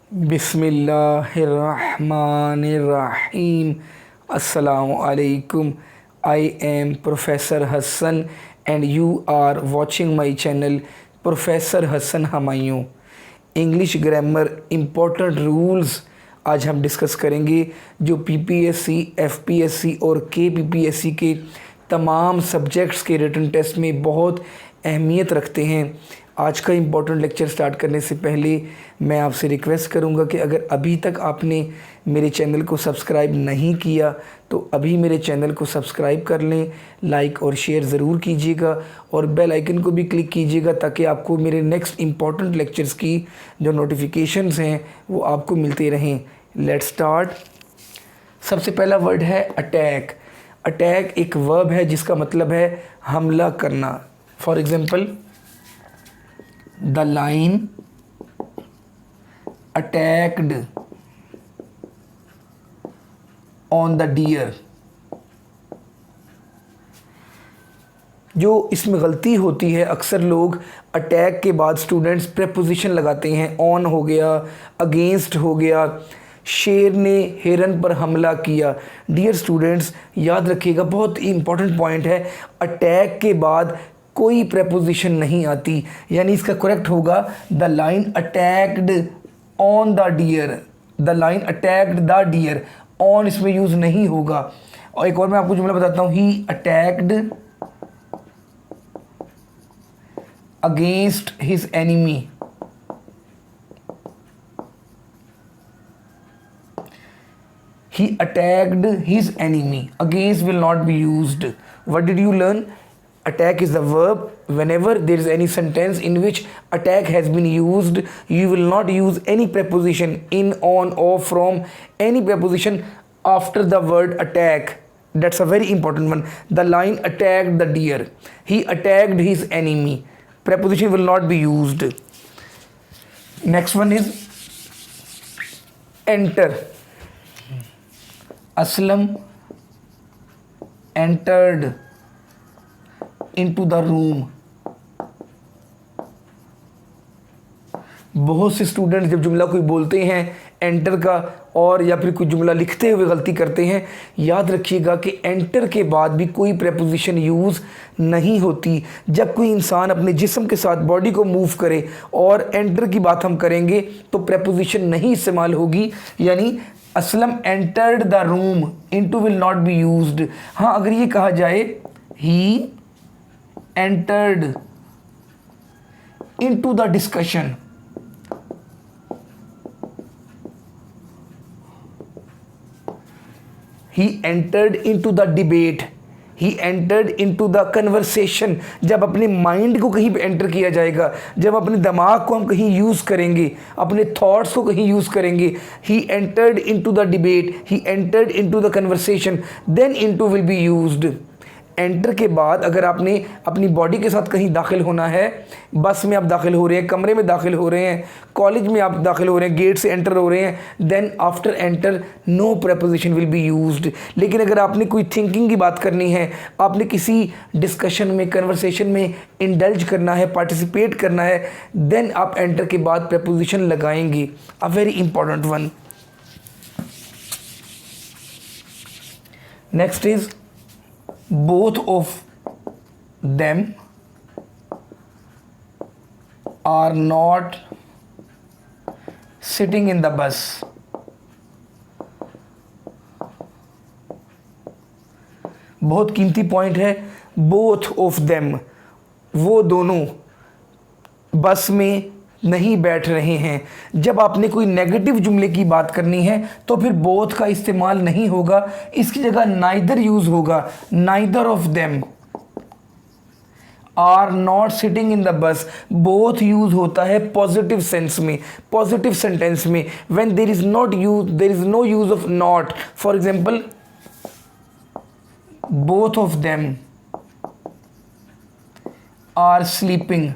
Bismillahirrahmanirrahim. Assalamu alaikum. I am Professor Hassan and you are watching my channel Professor Hassan Hamaयूं. English grammar important rules आज हम discuss करेंगे जो PPSC, FPSC और केपीपीएससी के तमाम सब्जेक्ट्स के रिटन टेस्ट में बहुत अहमियत रखते हैं। आज का इम्पोर्टेंट लेक्चर स्टार्ट करने से पहले मैं आपसे रिक्वेस्ट करूंगा कि अगर अभी तक आपने मेरे चैनल को सब्सक्राइब नहीं किया तो अभी मेरे चैनल को सब्सक्राइब कर लें, लाइक और शेयर ज़रूर कीजिएगा और बेल आइकन को भी क्लिक कीजिएगा ताकि आपको मेरे नेक्स्ट इम्पॉर्टेंट लेक्चर्स की जो नोटिफिकेशंस हैं वो आपको मिलते रहें। Let's start. सबसे पहला वर्ड है अटैक। अटैक एक वर्ब है जिसका मतलब है हमला करना। For example, the lion attacked on the deer. जो इसमें गलती होती है, अक्सर लोग अटैक के बाद स्टूडेंट्स प्रेपोजिशन लगाते हैं। ऑन हो गया, अगेंस्ट हो गया, शेर ने हिरन पर हमला किया। डियर स्टूडेंट्स, याद रखिएगा, बहुत इंपॉर्टेंट पॉइंट है, अटैक के बाद कोई प्रेपोजिशन नहीं आती, यानी इसका करेक्ट होगा the lion attacked on the deer. The lion attacked the deer, on इसमें यूज़ नहीं होगा। और एक और मैं आपको जुमला बताता हूँ, he attacked against his enemy. He attacked his enemy. Against will not be used. What did you learn? Attack is the verb. Whenever there is any sentence in which attack has been used, you will not use any preposition in, on, or, from, any preposition after the word attack. That's a very important one. The lion attacked the deer. He attacked his enemy. Preposition will not be used. Next one is enter. Aslam entered into the room. बहुत से student जब जुमला कोई बोलते हैं enter का और या फिर कोई जुमला लिखते हुए गलती करते हैं, याद रखिएगा कि एंटर के बाद भी कोई प्रेपोजिशन यूज़ नहीं होती। जब कोई इंसान अपने जिस्म के साथ बॉडी को मूव करे और एंटर की बात हम करेंगे तो प्रेपोजिशन नहीं इस्तेमाल होगी, यानी Aslam entered the room, into will not be used. हाँ, अगर ये कहा जाए ही entered into the discussion, he entered into the debate, he entered into the conversation, जब अपने माइंड को कहीं पे एंटर किया जाएगा, जब अपने दिमाग को हम कहीं यूज़ करेंगे, अपने थॉट्स को कहीं यूज़ करेंगे, he entered into the debate, he entered into the conversation, then into will be used. Enter के बाद अगर आपने अपनी बॉडी के साथ कहीं दाखिल होना है, बस में आप दाखिल हो रहे हैं, कमरे में दाखिल हो रहे हैं, कॉलेज में आप दाखिल हो रहे हैं, गेट से एंटर हो रहे हैं, then after enter no preposition will be used. लेकिन अगर आपने कोई थिंकिंग की बात करनी है, आपने किसी डिस्कशन में, कन्वर्सेशन में इंडल्ज करना है, पार्टिसिपेट करना है, देन आप एंटर के बाद प्रेपोजिशन लगाएंगे। अ very important one. Next is both of them are not sitting in the bus. बहुत कीमती पॉइंट है, both of them, वो दोनों बस में नहीं बैठ रहे हैं। जब आपने कोई नेगेटिव जुमले की बात करनी है तो फिर बोथ का इस्तेमाल नहीं होगा, इसकी जगह नाइदर यूज होगा। Neither of them are not sitting in the bus. Both use होता है पॉजिटिव सेंस में, पॉजिटिव सेंटेंस में, when there is not use, there is no use of not. For example, both of them are sleeping.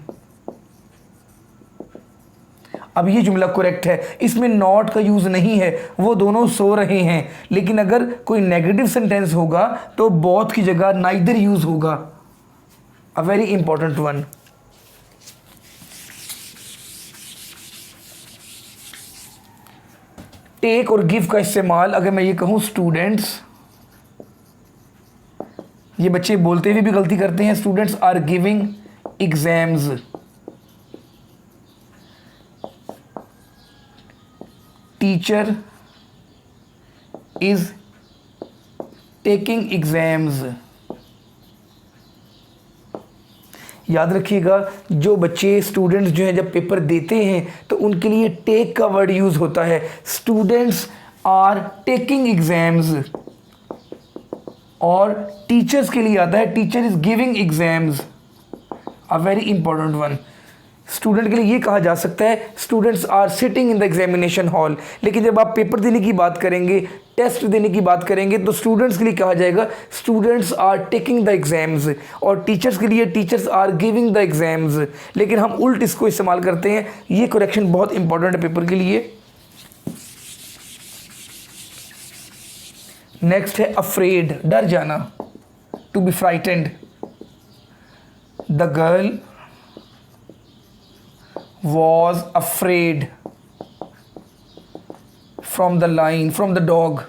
अब ये जुमला correct है, इसमें not का यूज़ नहीं है, वो दोनों सो रहे हैं। लेकिन अगर कोई नेगेटिव सेंटेंस होगा तो बोथ की जगह नाइदर यूज़ होगा। A very important one. Take और गिव का इस्तेमाल अगर मैं ये कहूँ स्टूडेंट्स, ये बच्चे बोलते हुए भी गलती करते हैं, students are giving exams, teacher is taking exams. याद रखिएगा, जो बच्चे स्टूडेंट्स जो हैं जब पेपर देते हैं तो उनके लिए टेक का वर्ड यूज़ होता है। स्टूडेंट्स आर टेकिंग एग्जाम्स, और टीचर्स के लिए आता है teacher is giving exams, a very important one. Student के लिए ये कहा जा सकता है students are sitting in the examination hall, लेकिन जब आप पेपर देने की बात करेंगे, टेस्ट देने की बात करेंगे, तो स्टूडेंट्स के लिए कहा जाएगा students are taking the exams, और टीचर्स के लिए teachers are giving the exams. लेकिन हम उल्ट इसको इस्तेमाल करते हैं। ये करेक्शन बहुत इंपॉर्टेंट है पेपर के लिए। नेक्स्ट है अफ्रेड, डर जाना, to be frightened. The girl was afraid from the lion, from the dog,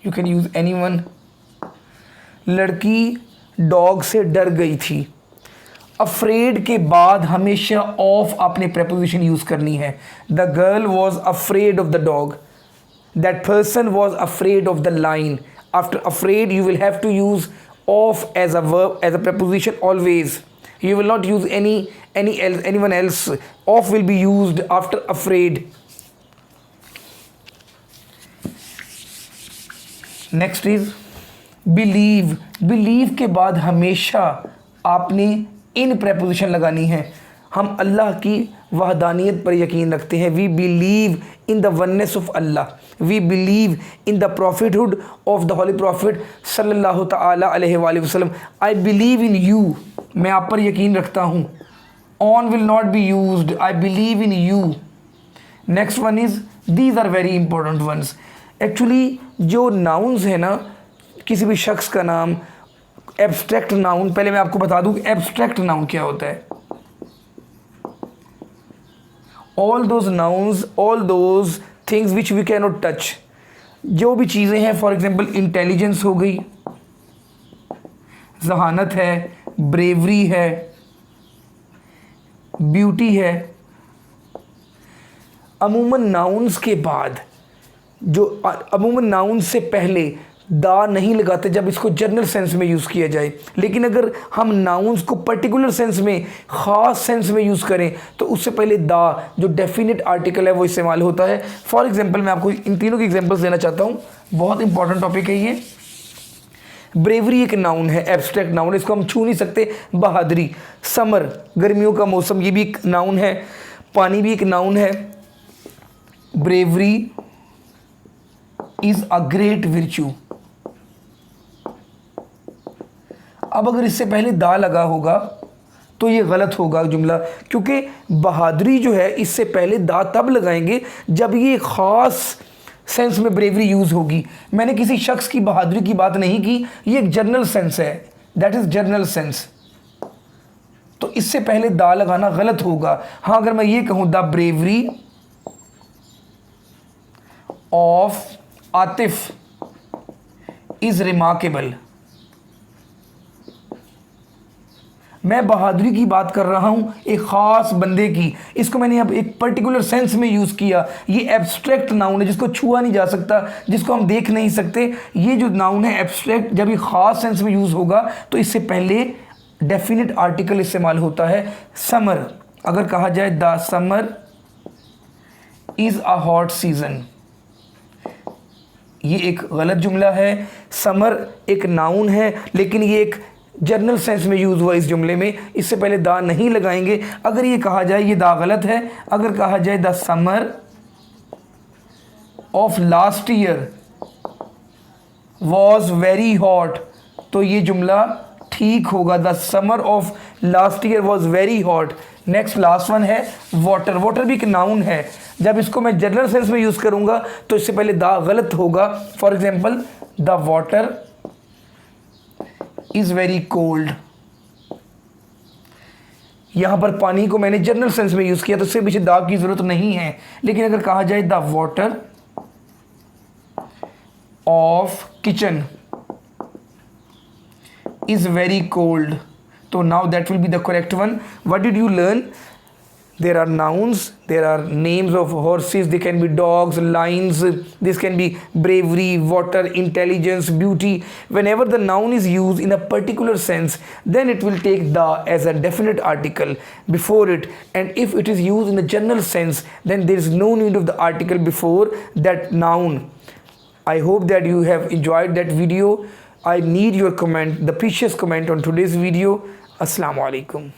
you can use anyone। लड़की डॉग से डर गई थी। अफ्रेड के बाद हमेशा ऑफ आपने प्रेपोजिशन यूज करनी है। The girl was afraid of the dog, that person was afraid of the line. After afraid you will have to use of as a verb, as a preposition always. You will not use anyone else. Of will be used after afraid. Next is believe. Believe के बाद हमेशा आपने इन preposition लगानी है। हम अल्लाह की वहदानियत पर यकीन रखते हैं। We believe in the oneness of Allah. We believe in the prophethood of the Holy Prophet sallallahu ta'ala alaihi wasallam. I believe in you. मैं आप पर यकीन रखता हूँ। On will not be used. I believe in you. Next one is, these are very important ones. Actually जो nouns है ना, किसी भी शख्स का नाम, abstract noun, पहले मैं आपको बता दूँ abstract noun क्या होता है। All those nouns, all those things which we cannot touch, जो भी चीज़ें हैं, फॉर एग्जाम्पल इंटेलिजेंस हो गई, जहानत है, ब्रेवरी है, ब्यूटी है, अमूमन नाउन्स के बाद जो अमूमन नाउन्स से पहले दा नहीं लगाते जब इसको जनरल सेंस में यूज़ किया जाए। लेकिन अगर हम नाउन्स को पर्टिकुलर सेंस में, ख़ास सेंस में यूज़ करें तो उससे पहले दा जो डेफिनेट आर्टिकल है वो इस्तेमाल होता है। फॉर एग्जांपल मैं आपको इन तीनों के एग्जांपल्स देना चाहता हूँ, बहुत इंपॉर्टेंट टॉपिक है ये। ब्रेवरी एक नाउन है, एब्स्ट्रैक्ट नाउन, इसको हम छू नहीं सकते। बहादुरी, समर, गर्मियों का मौसम, ये भी एक नाउन है। पानी भी एक नाउन है। Bravery is a great virtue. अब अगर इससे पहले दा लगा होगा तो ये गलत होगा जुमला, क्योंकि बहादुरी जो है इससे पहले दा तब लगाएंगे जब ये ख़ास सेंस में ब्रेवरी यूज़ होगी। मैंने किसी शख्स की बहादुरी की बात नहीं की, ये एक जनरल सेंस है, दैट इज़ जनरल सेंस, तो इससे पहले दा लगाना गलत होगा। हाँ, अगर मैं ये कहूँ the bravery of Atif is remarkable, मैं बहादुरी की बात कर रहा हूँ एक ख़ास बंदे की, इसको मैंने अब एक पर्टिकुलर सेंस में यूज़ किया। ये एब्स्ट्रैक्ट नाउन है जिसको छुआ नहीं जा सकता, जिसको हम देख नहीं सकते। ये जो नाउन है एब्स्ट्रैक्ट, जब ये ख़ास सेंस में यूज़ होगा तो इससे पहले डेफिनेट आर्टिकल इस्तेमाल होता है। समर, अगर कहा जाए the summer is a hot season, ये एक गलत जुमला है। समर एक नाउन है लेकिन ये एक जनरल सेंस में यूज़ हुआ इस जुमले में, इससे पहले दा नहीं लगाएंगे। अगर ये कहा जाए, ये दा गलत है, अगर कहा जाए the summer of last year was very hot, तो ये जुमला ठीक होगा। The summer of last year was very hot. Next last one है वाटर। वाटर भी एक नाउन है, जब इसको मैं जनरल सेंस में यूज़ करूँगा तो इससे पहले दा गलत होगा। For example the water is very cold, यहाँ पर पानी को मैंने जनरल सेंस में यूज़ किया तो इससे पीछे दा की ज़रूरत नहीं है। लेकिन अगर कहा जाए the water of kitchen is very cold. So now that will be the correct one. What did you learn? There are nouns, there are names of horses, they can be dogs, lions, this can be bravery, water, intelligence, beauty. Whenever the noun is used in a particular sense, then it will take the as a definite article before it, and if it is used in a general sense, then there is no need of the article before that noun. I hope that you have enjoyed that video. I need your comment, the precious comment on today's video. Assalamu alaikum.